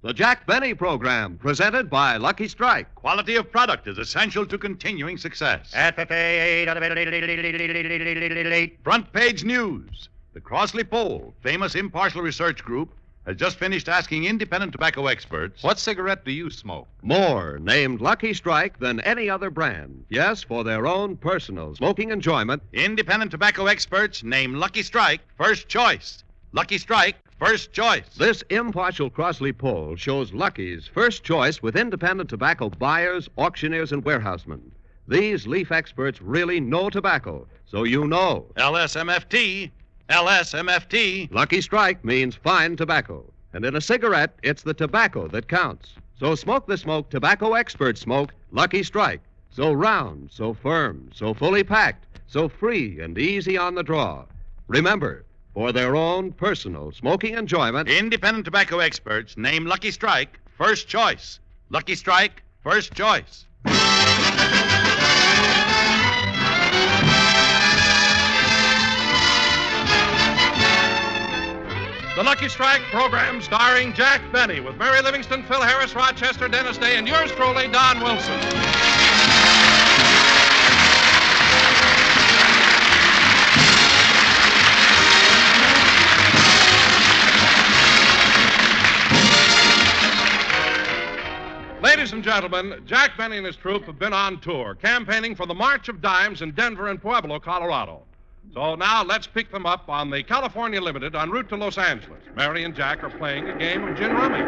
The Jack Benny Program, presented by Lucky Strike. Quality of product is essential to continuing success. Front page news. The Crossley Poll, famous impartial research group, has just finished asking independent tobacco experts, what cigarette do you smoke? More named Lucky Strike than any other brand. Yes, for their own personal smoking enjoyment. Independent tobacco experts name Lucky Strike first choice. Lucky Strike, first choice. This impartial Crossley poll shows Lucky's first choice with independent tobacco buyers, auctioneers, and warehousemen. These leaf experts really know tobacco, so you know. LSMFT. LSMFT. Lucky Strike means fine tobacco. And in a cigarette, it's the tobacco that counts. So smoke the smoke tobacco experts smoke, Lucky Strike. So round, so firm, so fully packed, so free and easy on the draw. Remember, for their own personal smoking enjoyment, independent tobacco experts name Lucky Strike first choice. Lucky Strike, first choice. The Lucky Strike program starring Jack Benny with Mary Livingston, Phil Harris, Rochester, Dennis Day, and yours truly, Don Wilson. Ladies and gentlemen, Jack Benny and his troupe have been on tour, campaigning for the March of Dimes in Denver and Pueblo, Colorado. So now let's pick them up on the California Limited en route to Los Angeles. Mary and Jack are playing a game of gin rummy.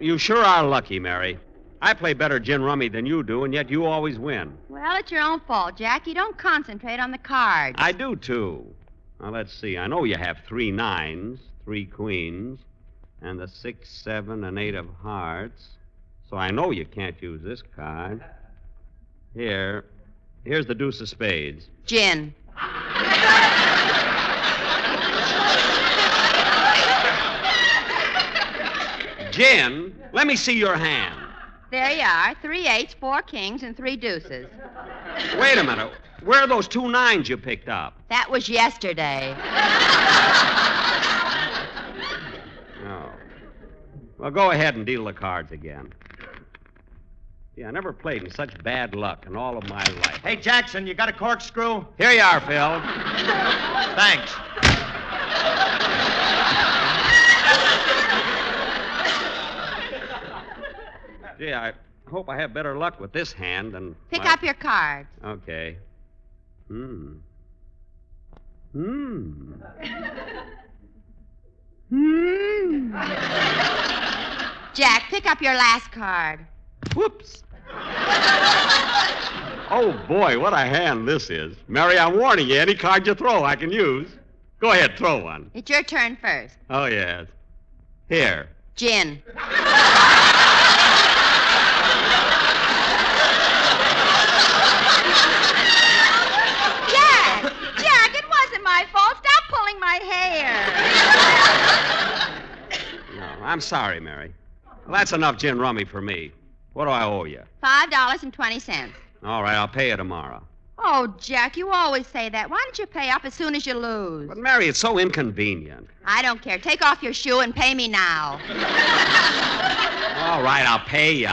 You sure are lucky, Mary. I play better gin rummy than you do, and yet you always win. Well, it's your own fault, Jack. You don't concentrate on the cards. I do, too. Now, let's see. I know you have 3 nines, 3 queens, and the 6, 7, and 8 of hearts. So I know you can't use this card. Here's the deuce of spades. Gin. Gin? Let me see your hand. There you are. 3 8s, 4 kings, and 3 deuces. Wait a minute. Where are those 2 nines you picked up? That was yesterday. Oh. Well, go ahead and deal the cards again. Yeah, I never played in such bad luck in all of my life. Hey, Jackson, you got a corkscrew? Here you are, Phil. Thanks. Gee, I hope I have better luck with this hand than... Pick up your cards. Okay. Jack, pick up your last card. Whoops. Oh, boy, what a hand this is. Mary, I'm warning you. Any card you throw, I can use. Go ahead, throw one. It's your turn first. Oh, yes. Here. Gin. Jack, it wasn't my fault. Stop pulling my hair. No, I'm sorry, Mary. Well, that's enough gin rummy for me. What do I owe you? $5.20. All right, I'll pay you tomorrow. Oh, Jack, you always say that. Why don't you pay up as soon as you lose? But, Mary, it's so inconvenient. I don't care. Take off your shoe and pay me now. All right, I'll pay you.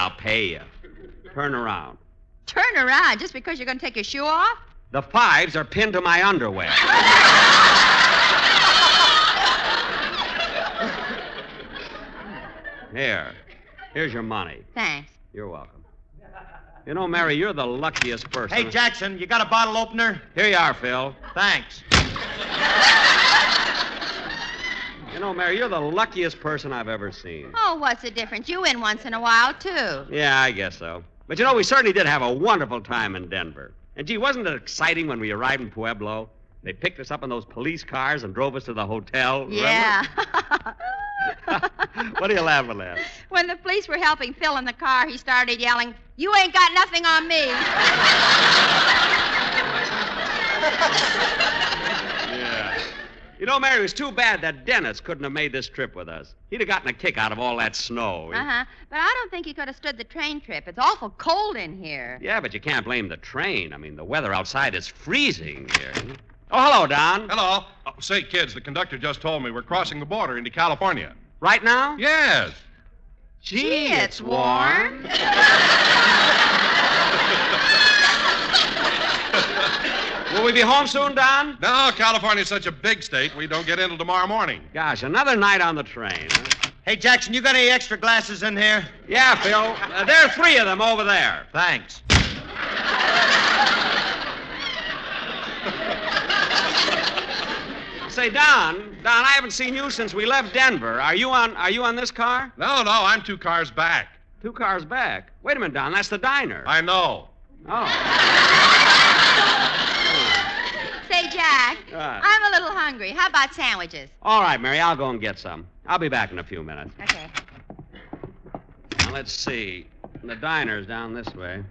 Turn around. Turn around just because you're going to take your shoe off? The 5s are pinned to my underwear. Here's your money. Thanks. You're welcome. You know, Mary, you're the luckiest person. Hey, Jackson, you got a bottle opener? Here you are, Phil. Thanks. You know, Mary, you're the luckiest person I've ever seen. Oh, what's the difference? You win once in a while, too. Yeah, I guess so. But, you know, we certainly did have a wonderful time in Denver. And, gee, wasn't it exciting when we arrived in Pueblo? They picked us up in those police cars and drove us to the hotel. Yeah. What are you laughing at? When the police were helping Phil in the car, he started yelling, "You ain't got nothing on me." Yeah. You know, Mary, it was too bad that Dennis couldn't have made this trip with us. He'd have gotten a kick out of all that snow. Uh-huh. But I don't think he could have stood the train trip. It's awful cold in here. Yeah, but you can't blame the train. I mean, the weather outside is freezing here. Oh, hello, Don. Hello. Oh, say, kids, the conductor just told me we're crossing the border into California. Right now? Yes. Gee, it's warm. Will we be home soon, Don? No, California's such a big state, we don't get in till tomorrow morning. Gosh, another night on the train. Huh? Hey, Jackson, you got any extra glasses in here? Yeah, Phil. There are 3 of them over there. Thanks. Say, Don, I haven't seen you since we left Denver. Are you on this car? No, I'm 2 cars back. 2 cars back. Wait a minute, Don. That's the diner. I know. Oh. Say, Jack, I'm a little hungry. How about sandwiches? All right, Mary. I'll go and get some. I'll be back in a few minutes. Okay. Now, let's see. The diner's down this way.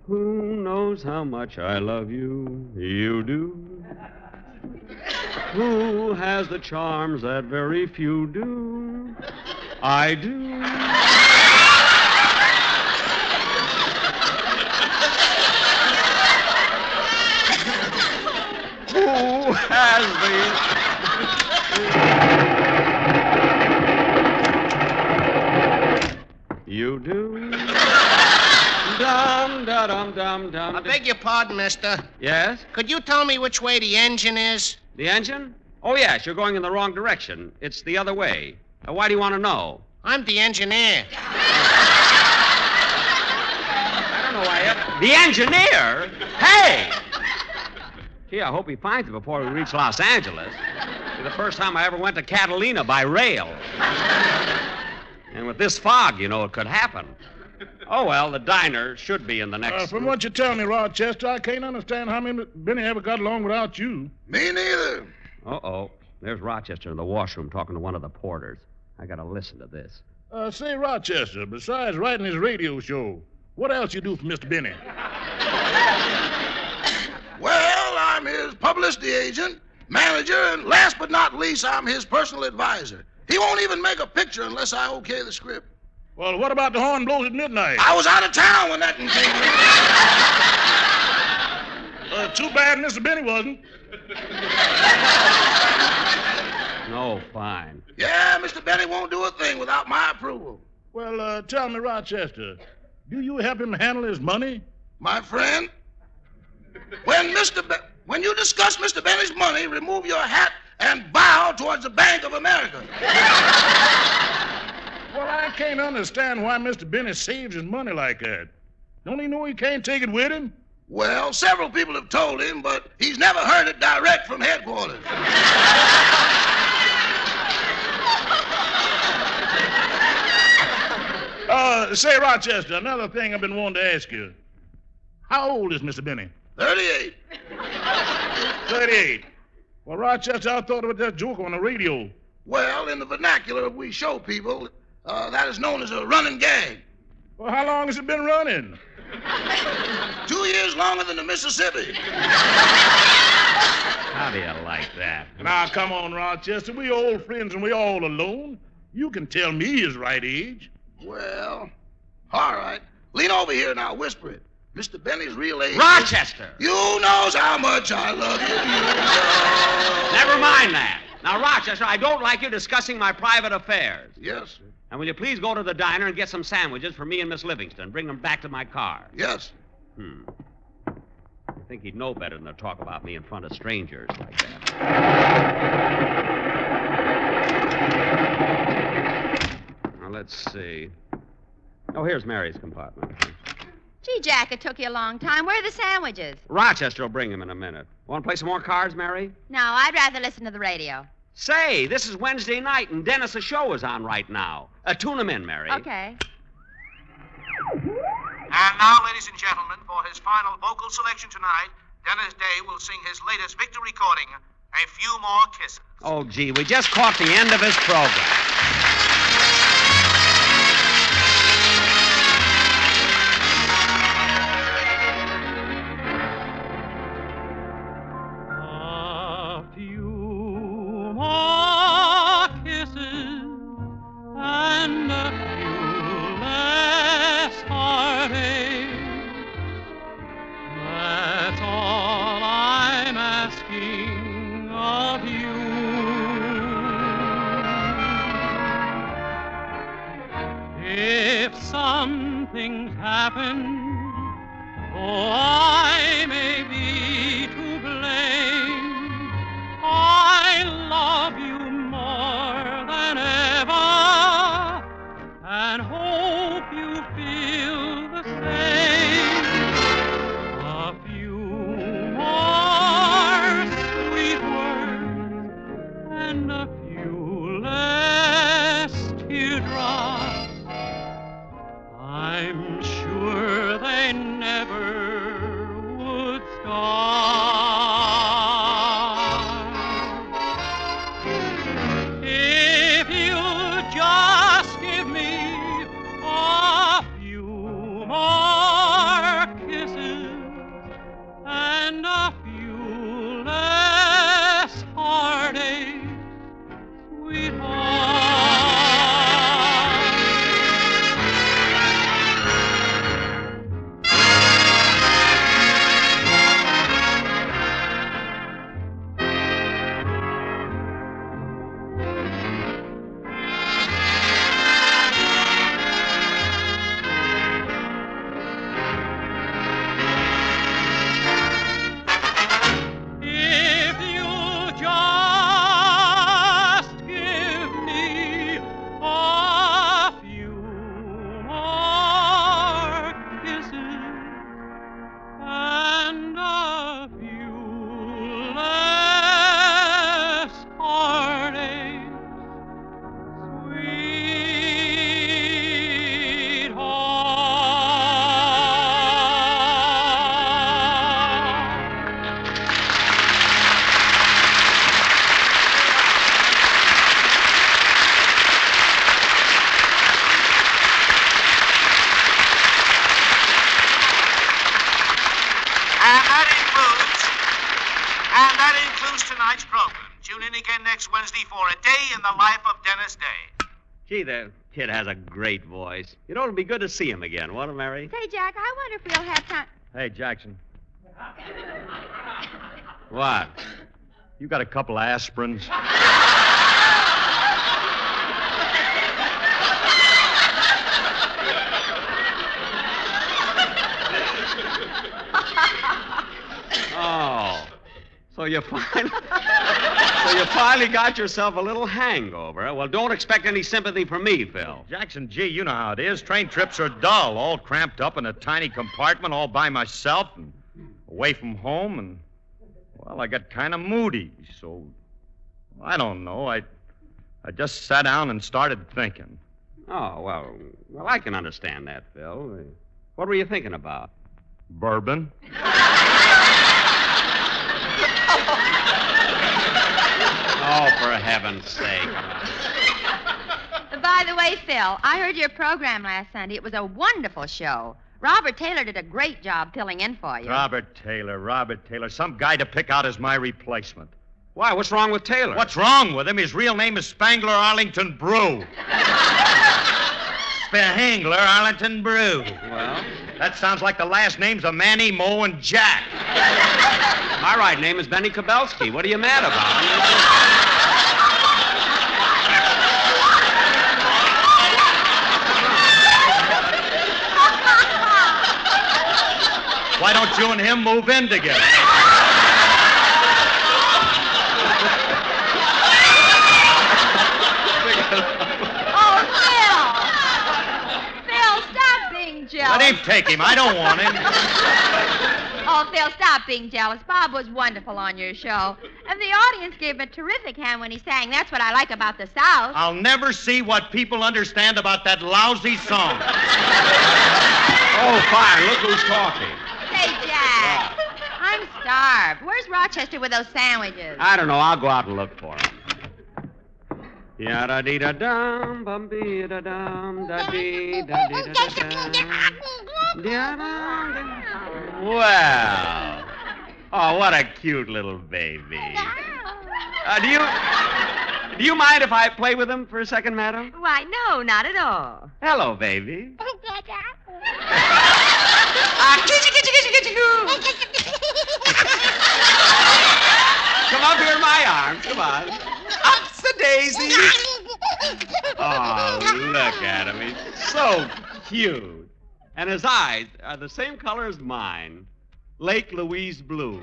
Who knows how much I love you? You do. Who has the charms that very few do? I do. Who has the... You do. Dum, da, dum, dum, dum. I beg your pardon, mister. Yes? Could you tell me which way the engine is? The engine? Oh, yes, you're going in the wrong direction. It's the other way. Why do you want to know? I'm the engineer. I don't know why. The engineer? Hey! Gee, I hope he finds it before we reach Los Angeles. It's the first time I ever went to Catalina by rail. And with this fog, you know, it could happen. Oh, well, the diner should be in the next... From what you tell me, Rochester, I can't understand how Benny ever got along without you. Me neither. Uh-oh. There's Rochester in the washroom talking to one of the porters. I gotta listen to this. Say, Rochester, besides writing his radio show, what else you do for Mr. Benny? Well, I'm his publicity agent, manager, and last but not least, I'm his personal advisor. He won't even make a picture unless I okay the script. Well, what about the horn blows at midnight? I was out of town when that one came in. Too bad Mr. Benny wasn't. No, fine. Yeah, Mr. Benny won't do a thing without my approval. Well, tell me, Rochester, do you help him handle his money? My friend, when you discuss Mr. Benny's money, remove your hat and bow towards the Bank of America. Well, I can't understand why Mr. Benny saves his money like that. Don't he know he can't take it with him? Well, several people have told him, but he's never heard it direct from headquarters. Say, Rochester, another thing I've been wanting to ask you. How old is Mr. Benny? 38. 38. Well, Rochester, I thought about that joke on the radio. Well, in the vernacular of we show people, that is known as a running gag. Well, how long has it been running? 2 years longer than the Mississippi. How do you like that? Now, come on, Rochester. We old friends and we all alone. You can tell me his right age. Well, all right. Lean over here and I'll whisper it. Mr. Benny's real age... Rochester! You knows how much I love you. Never mind that. Now, Rochester, I don't like you discussing my private affairs. Yes, sir. And will you please go to the diner and get some sandwiches for me and Miss Livingston? Bring them back to my car. Yes, sir. I think he'd know better than to talk about me in front of strangers like that. Now, let's see. Oh, here's Mary's compartment. Gee, Jack, it took you a long time. Where are the sandwiches? Rochester will bring them in a minute. Want to play some more cards, Mary? No, I'd rather listen to the radio. Say, this is Wednesday night, and Dennis's show is on right now. Tune him in, Mary. Okay. And now, ladies and gentlemen, for his final vocal selection tonight, Dennis Day will sing his latest victory recording, A Few More Kisses. Oh, gee, we just caught the end of his program. That's all I'm asking. some things happen, though I may be to blame, I love you more than ever, and hope you feel the same. A few more sweet words and a few less teardrops, I'm sure they never would start. If you just give me a few more kisses and a few less heartaches, sweetheart. If you just give me a few more kisses and a few less heartaches, And that includes tonight's program. Tune in again next Wednesday for A Day in the Life of Dennis Day. Gee, the kid has a great voice. You know, it'll be good to see him again, won't it, Mary? Say, Jack, I wonder if we'll have time. Hey, Jackson, What? you got a couple of aspirins? Oh. So you finally got yourself a little hangover. Well, don't expect any sympathy from me, Phil. Jackson, gee, you know how it is. Train trips are dull, all cramped up in a tiny compartment all by myself and away from home, and, well, I got kind of moody, so I don't know. I just sat down and started thinking. Oh, well, I can understand that, Phil. What were you thinking about? Bourbon. Oh, for heaven's sake. By the way, Phil, I heard your program last Sunday. It was a wonderful show. Robert Taylor did a great job filling in for you. Robert Taylor. Some guy to pick out as my replacement. Why? What's wrong with Taylor? What's wrong with him? His real name is Spangler Arlington Brew. Spangler Arlington Brew. Well? That sounds like the last names of Manny, Mo, and Jack. My right name is Benny Kabelski. What are you mad about? Why don't you and him move in together? Oh, Phil, stop being jealous. Let him take him. I don't want him. Oh, Phil, stop being jealous. Bob was wonderful on your show. And the audience gave him a terrific hand when he sang. That's what I like about the South. I'll never see what people understand about that lousy song. Oh, fine. Look who's talking. Say, Jack, I'm starved. Where's Rochester with those sandwiches? I don't know. I'll go out and look for him. Yada-dee-da-dum, bum-bee-da-dum, da-dee-da-dee-da-dum. Well. Oh, what a cute little baby. Do you mind if I play with him for a second, madam? Why, no, not at all. Hello, baby. Come up here in my arms. Come on. Up's the daisy. Oh, look at him. He's so cute. And his eyes are the same color as mine. Lake Louise blue.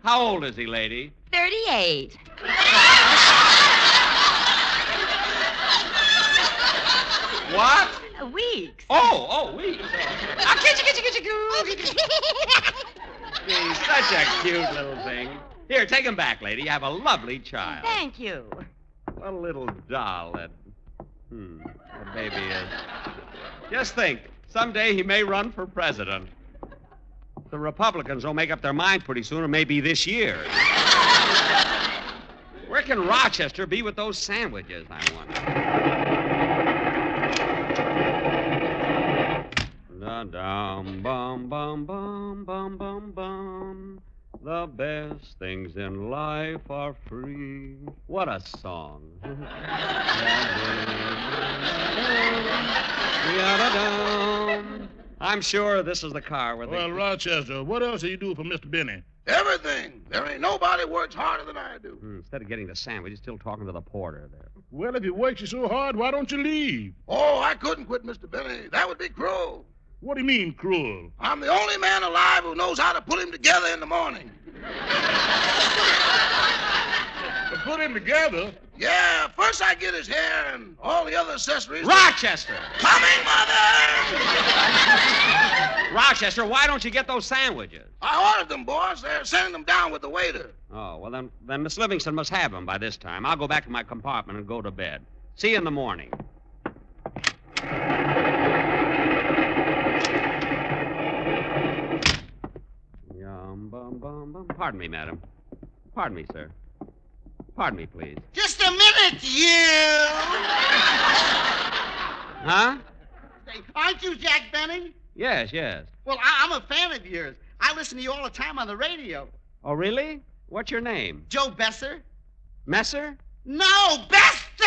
How old is he, lady? 38. What? Weeks. Oh, weeks. He's such a cute little thing. Here, take him back, lady. You have a lovely child. Thank you. What a little doll that baby is. Just think, someday he may run for president. The Republicans will make up their minds pretty soon. It may be this year. Where can Rochester be with those sandwiches, I wonder? Da-dum, bum, bum, bum, bum, bum, bum. The best things in life are free. What a song. I'm sure this is the car where Well, Rochester, what else do you do for Mr. Benny? Everything. There ain't nobody works harder than I do. Instead of getting the sandwich, he's still talking to the porter there. Well, if he works you so hard, why don't you leave? Oh, I couldn't quit, Mr. Benny. That would be cruel. What do you mean, cruel? I'm the only man alive who knows how to put him together in the morning. To put him together? Yeah, first I get his hair and all the other accessories. Rochester! Coming, Mother! Rochester, why don't you get those sandwiches? I ordered them, boss. They're sending them down with the waiter. Oh, well, then Miss Livingston must have them by this time. I'll go back to my compartment and go to bed. See you in the morning. Yum, bum, bum, bum. Pardon me, madam. Pardon me, sir. Pardon me, please. Just a minute, you! Huh? Aren't you Jack Benny? Yes, yes. Well, I'm a fan of yours. I listen to you all the time on the radio. Oh, really? What's your name? Joe Besser? Messer? No, Bester!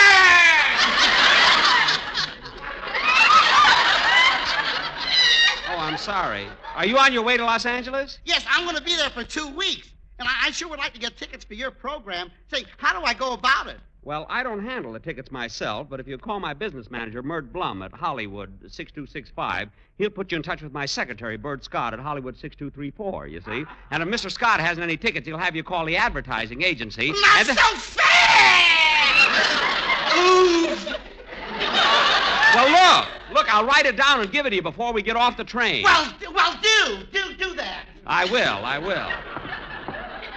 Oh, I'm sorry. Are you on your way to Los Angeles? Yes, I'm going to be there for 2 weeks. And I sure would like to get tickets for your program. Say, how do I go about it? Well, I don't handle the tickets myself, but if you call my business manager, Mert Blum, at Hollywood 6265, he'll put you in touch with my secretary, Bert Scott, at Hollywood 6234, you see. And if Mr. Scott hasn't any tickets, he'll have you call the advertising agency. Not so fast! Ooh! Well, look, I'll write it down and give it to you before we get off the train. Well, do that. I will.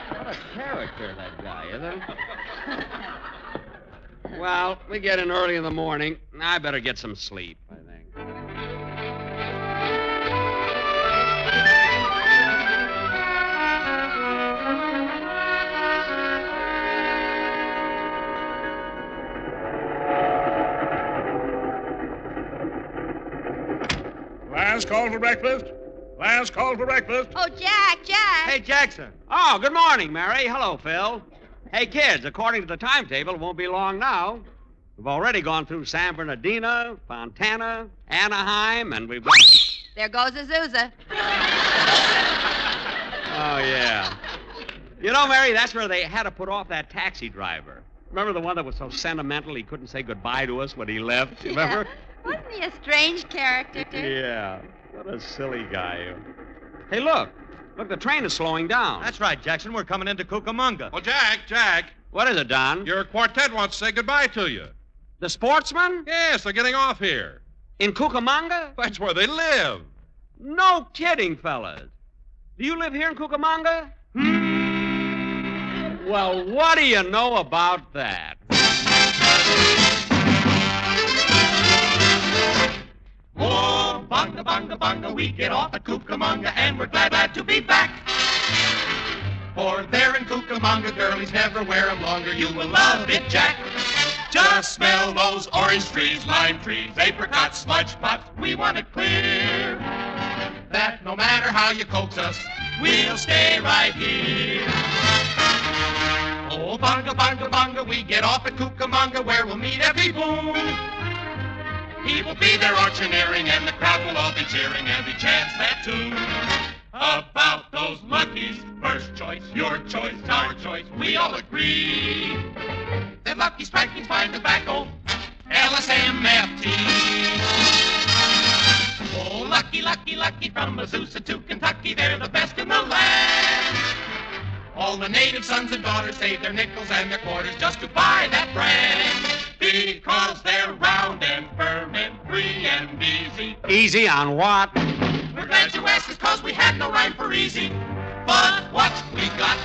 What a character, that guy, isn't he? Well, we get in early in the morning. I better get some sleep, I think. Last call for breakfast. Last call for breakfast. Oh, Jack. Hey, Jackson. Oh, good morning, Mary. Hello, Phil. Hey, kids, according to the timetable, it won't be long now. We've already gone through San Bernardino, Fontana, Anaheim, and we've... There goes Azusa. Oh, yeah. You know, Mary, that's where they had to put off that taxi driver. Remember the one that was so sentimental he couldn't say goodbye to us when he left? You remember? Wasn't he a strange character? Yeah. What a silly guy. Hey, look. Look, the train is slowing down. That's right, Jackson. We're coming into Cucamonga. Well, Jack. What is it, Don? Your quartet wants to say goodbye to you. The sportsmen? Yes, they're getting off here. In Cucamonga? That's where they live. No kidding, fellas. Do you live here in Cucamonga? Well, what do you know about that? Oh, bunga, bunga, bunga, we get off at Cucamonga, and we're glad to be back. For there in Cucamonga, girlies never wear 'em longer. You will love it, Jack. Just smell those orange trees, lime trees, apricots, smudge pots. We want it clear that no matter how you coax us, we'll stay right here. Oh, bunga, bunga, bunga, we get off at Cucamonga, where we'll meet every boom. He will be there auctioneering, and the crowd will all be cheering as he chants that tune. About those luckies, first choice, your choice, our choice, we all agree that that Lucky Strike means fine tobacco. LSMFT. Oh, lucky, lucky, lucky, from Azusa to Kentucky, they're the best in the land. All the native sons and daughters save their nickels and their quarters just to buy that brand. Because they're round and firm and free and easy. Easy on what? We're glad you asked us because we had no rhyme for easy. But what we got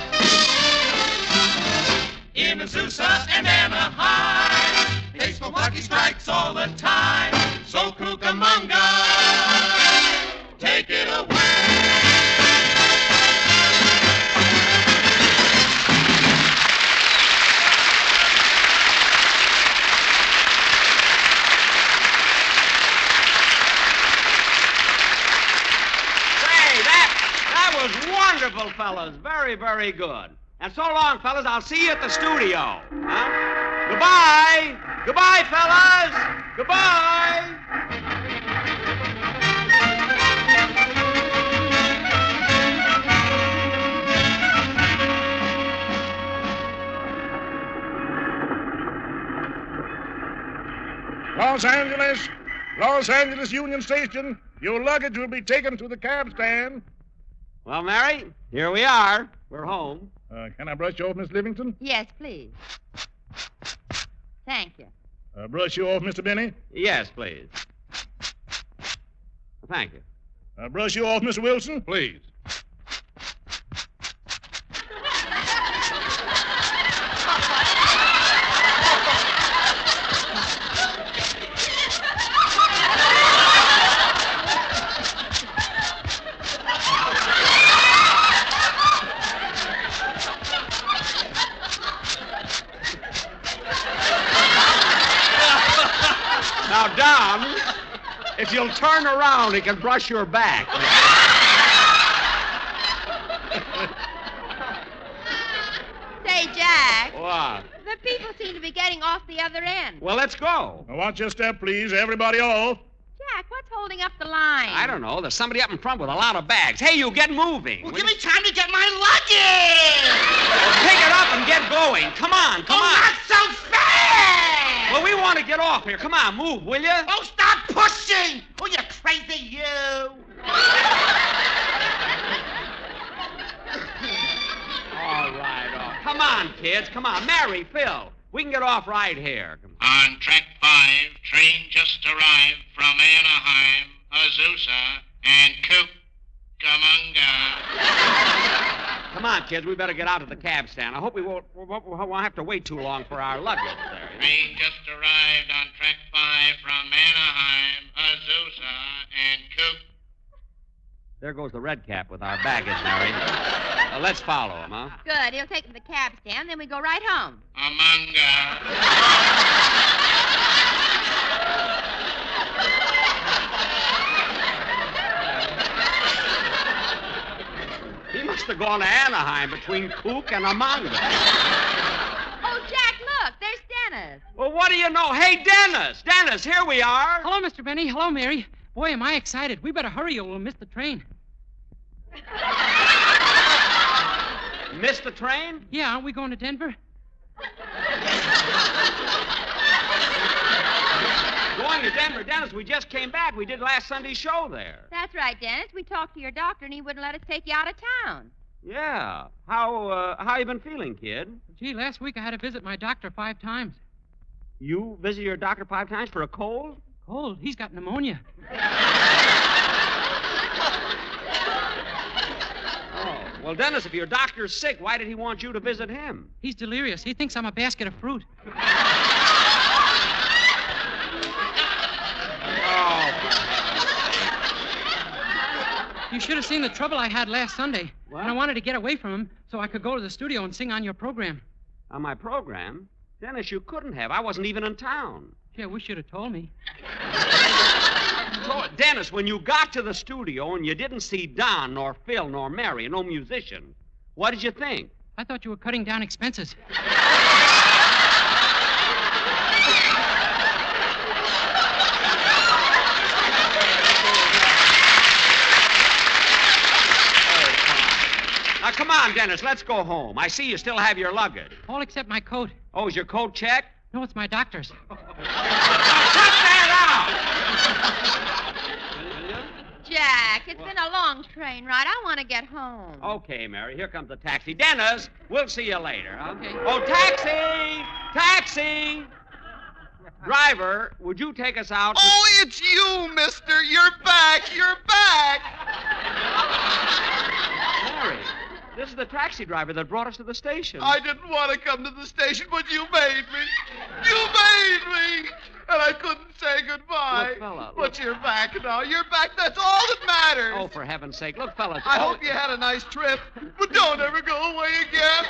in Azusa and Anaheim, they smoke Lucky Strikes all the time. So Cucamonga, take it away. That was wonderful, fellas. Very, very good. And so long, fellas. I'll see you at the studio. Huh? Goodbye. Goodbye, fellas. Goodbye. Los Angeles Union Station. Your luggage will be taken to the cab stand. Well, Mary, here we are. We're home. Can I brush you off, Miss Livingston? Yes, please. Thank you. Brush you off, Mr. Benny? Yes, please. Thank you. Brush you off, Mr. Wilson? Please. Now, Don, if you'll turn around, he can brush your back. Say, Jack. What? The people seem to be getting off the other end. Well, let's go. Now, watch your step, please. Everybody off. Jack, what's holding up the line? I don't know. There's somebody up in front with a lot of bags. Hey, you get moving. Well, give me time to get my luggage! Well, pick it up and get going. Come on, come on. Not so fast! Well, we want to get off here. Come on, move, will you? Oh, stop pushing! Oh, you crazy you! All right. Come on, kids. Come on. Mary, Phil, we can get off right here. On track 5, train just arrived from Anaheim, Azusa, and Cucamonga. Come on, kids. We better get out to the cab stand. I hope we won't have to wait too long for our luggage there. Train just arrived on track 5 from Anaheim, Azusa, and There goes the red cap with our baggage, Mary. Let's follow him, huh? Good. He'll take him to the cab stand, then we go right home. He must have gone to Anaheim between Kook and Amanga. Oh, Jack, look. There's Dennis. Well, what do you know? Hey, Dennis! Dennis, here we are. Hello, Mr. Benny. Hello, Mary. Boy, am I excited. We better hurry or we'll miss the train. Miss the train? Yeah, aren't we going to Denver? Going to Denver? Dennis, we just came back. We did last Sunday's show there. That's right, Dennis. We talked to your doctor, and he wouldn't let us take you out of town. Yeah. How you been feeling, kid? Gee, last week I had to visit my doctor 5 times. You visit your doctor 5 times for a cold? Cold? He's got pneumonia. Oh, well, Dennis, if your doctor's sick, why did he want you to visit him? He's delirious. He thinks I'm a basket of fruit. You should have seen the trouble I had last Sunday. What? And I wanted to get away from him so I could go to the studio and sing on your program. On my program? Dennis, you couldn't have. I wasn't even in town. Gee, I wish you'd have told me. So, Dennis, when you got to the studio and you didn't see Don, nor Phil, nor Mary, no musician, what did you think? I thought you were cutting down expenses. Now, come on, Dennis, let's go home. I see you still have your luggage. All except my coat. Oh, is your coat checked? No, it's my doctor's. Cut that Jack, it's been a long train ride. I want to get home. out! Okay, Mary, here comes the taxi. Dennis, we'll see you later. Huh? Okay. Oh, taxi! Taxi! Driver, would you take us out? Oh, it's you, mister. You're back. You're back. Mary, this is the taxi driver that brought us to the station. I didn't want to come to the station, but you made me. You made me. And I couldn't say goodbye. Look, fella, But you're back now. You're back. That's all that matters. Oh, for heaven's sake. Look, fella. I hope you had a nice trip, but don't ever go away again.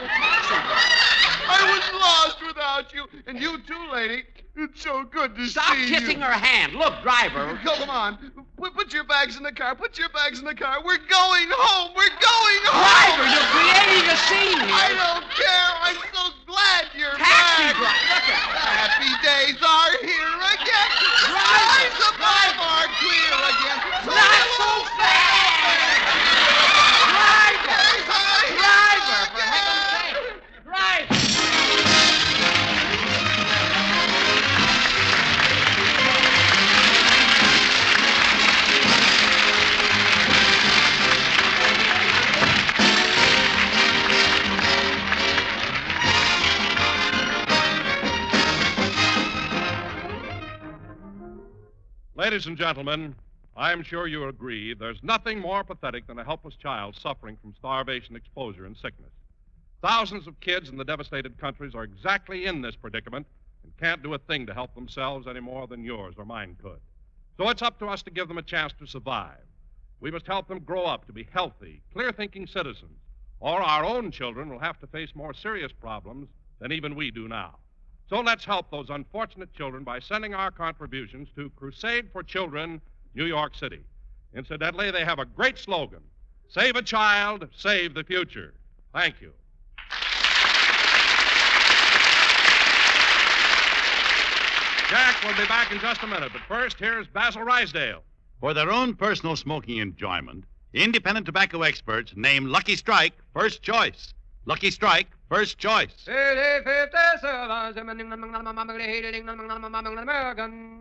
I was lost without you. And you too, lady. It's so good to Stop see you. kissing her hand. Look, driver. Come on. Put your bags in the car. Put your bags in the car. We're going home. We're going home. Driver, you're creating a scene here. I don't care. I'm so glad you're Taxi back. driver. Look at Happy days are here again. Skies above are clear again. Not so fast. Driver. Driver, for heaven's sake. Driver. Ladies and gentlemen, I'm sure you agree there's nothing more pathetic than a helpless child suffering from starvation, exposure, and sickness. Thousands of kids in the devastated countries are exactly in this predicament and can't do a thing to help themselves any more than yours or mine could. So it's up to us to give them a chance to survive. We must help them grow up to be healthy, clear-thinking citizens, or our own children will have to face more serious problems than even we do now. So let's help those unfortunate children by sending our contributions to Crusade for Children, New York City. Incidentally, they have a great slogan: Save a child, save the future. Thank you. Jack will be back in just a minute, but first, here's Basil Rysdale. For their own personal smoking enjoyment, independent tobacco experts name Lucky Strike first choice. Lucky Strike, first choice.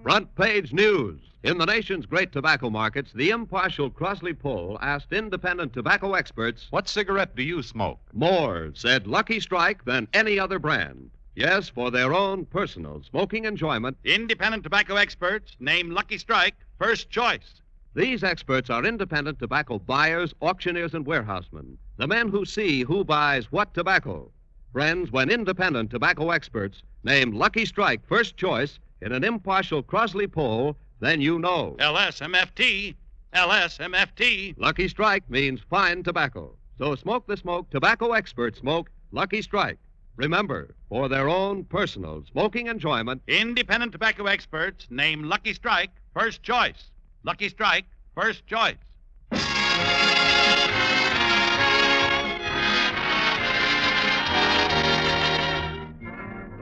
Front page news. In the nation's great tobacco markets, the impartial Crosley poll asked independent tobacco experts, "What cigarette do you smoke?" More said Lucky Strike than any other brand. Yes, for their own personal smoking enjoyment. Independent tobacco experts name Lucky Strike first choice. These experts are independent tobacco buyers, auctioneers, and warehousemen, the men who see who buys what tobacco. Friends, when independent tobacco experts name Lucky Strike first choice in an impartial Crosley poll, then you know. LSMFT. LSMFT. Lucky Strike means fine tobacco. So smoke the smoke tobacco experts smoke Lucky Strike. Remember, for their own personal smoking enjoyment, Independent tobacco experts name Lucky Strike first choice. Lucky Strike, first choice.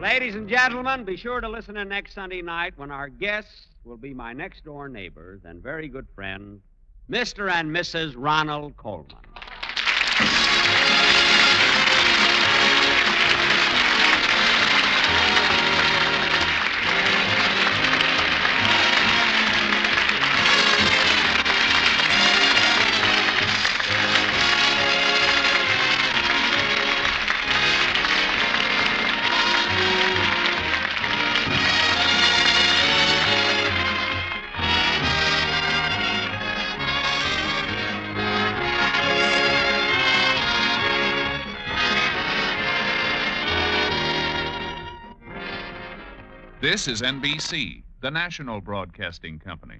Ladies and gentlemen, be sure to listen in next Sunday night when our guests will be my next-door neighbors and very good friends, Mr. and Mrs. Ronald Coleman. This is NBC, the national broadcasting company.